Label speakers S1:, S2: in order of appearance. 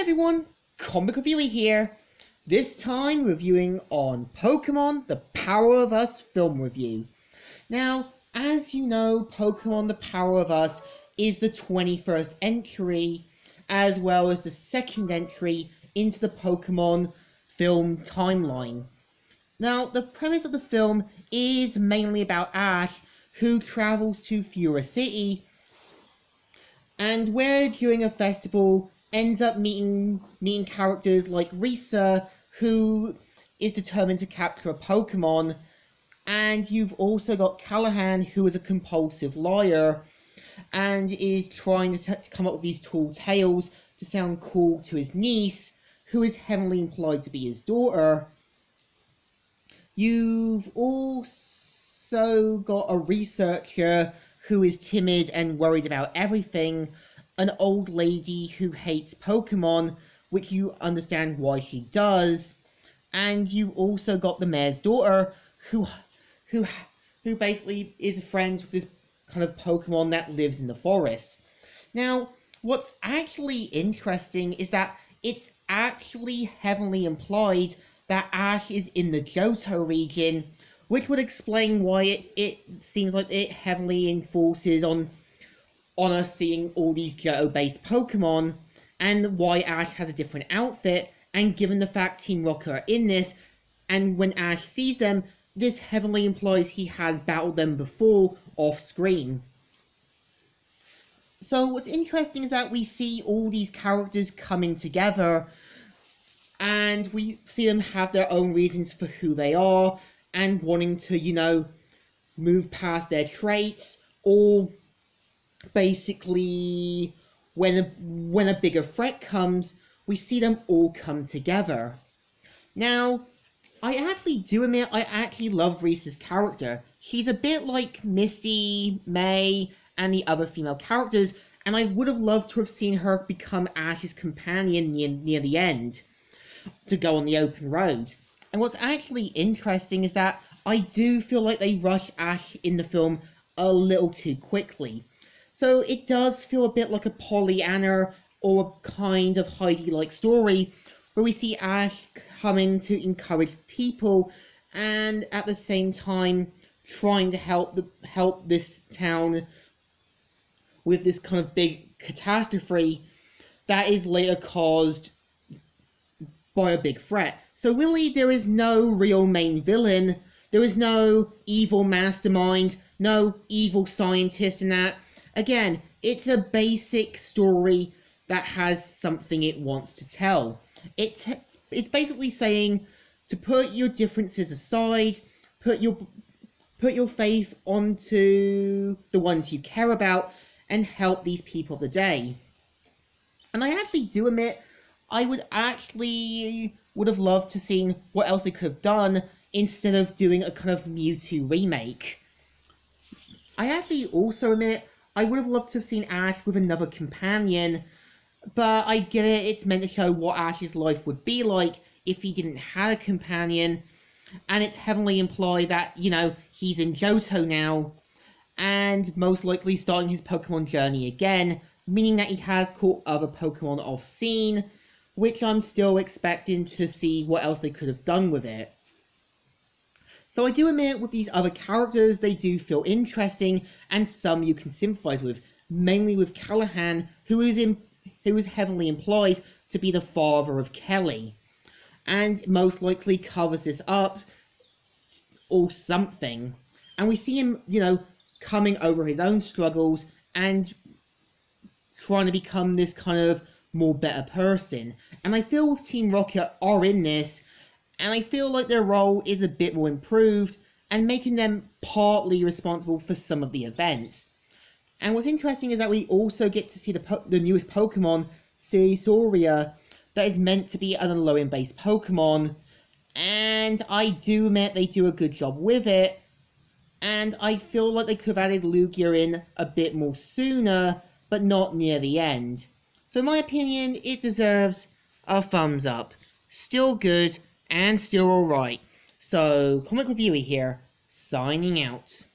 S1: everyone, Comic Reviewer here. This time reviewing on Pokemon The Power of Us film review. Now, as you know, Pokemon The Power of Us is the 21st entry, as well as the second entry into the Pokemon film timeline. Now, the premise of the film is mainly about Ash, who travels to Fura City, and where during a festival ends up meeting characters like Risa, who is determined to capture a Pokemon, and you've also got Callahan, who is a compulsive liar and is trying to come up with these tall tales to sound cool to his niece, who is heavily implied to be his daughter. You've also got a researcher who is timid and worried about everything, an old lady who hates Pokemon, which you understand why she does, and you've also got the mayor's daughter, who basically is friends with this kind of Pokemon that lives in the forest. Now, what's actually interesting is that it's actually heavily implied that Ash is in the Johto region, which would explain why it seems like it heavily enforces on us seeing all these Johto-based Pokemon, and why Ash has a different outfit, and given the fact Team Rocket are in this, and when Ash sees them, this heavily implies he has battled them before off-screen. So what's interesting is that we see all these characters coming together, and we see them have their own reasons for who they are, and wanting to, move past their traits, or basically, when a bigger threat comes, we see them all come together. Now, I actually do admit I actually love Risa's character. She's a bit like Misty, May, and the other female characters, and I would have loved to have seen her become Ash's companion near the end, to go on the open road. And what's actually interesting is that I do feel like they rush Ash in the film a little too quickly. So it does feel a bit like a Pollyanna or a kind of Heidi-like story, where we see Ash coming to encourage people, and at the same time trying to help this town with this kind of big catastrophe that is later caused by a big threat. So really, there is no real main villain. There is no evil mastermind, no evil scientist in that. Again, it's a basic story that has something it wants to tell. It's basically saying to put your differences aside, put your faith onto the ones you care about, and help these people of the day. And I actually do admit, I would have loved to seen what else they could have done instead of doing a kind of Mewtwo remake. I actually also admit I would have loved to have seen Ash with another companion, but I get it, it's meant to show what Ash's life would be like if he didn't have a companion, and it's heavily implied that, he's in Johto now, and most likely starting his Pokemon journey again, meaning that he has caught other Pokemon off-scene, which I'm still expecting to see what else they could have done with it. So I do admit, with these other characters, they do feel interesting, and some you can sympathise with, mainly with Callahan, who is heavily implied to be the father of Kelly, and most likely covers this up, or something. And we see him, coming over his own struggles, and trying to become this kind of more better person. And I feel with Team Rocket are in this, and I feel like their role is a bit more improved, and making them partly responsible for some of the events. And what's interesting is that we also get to see the newest Pokemon, Saizoria, that is meant to be an Alolan-based Pokemon, and I do admit they do a good job with it, and I feel like they could have added Lugia in a bit more sooner, but not near the end. So in my opinion, it deserves a thumbs up. Still good, and still alright. So, Comic Reviewer here, signing out.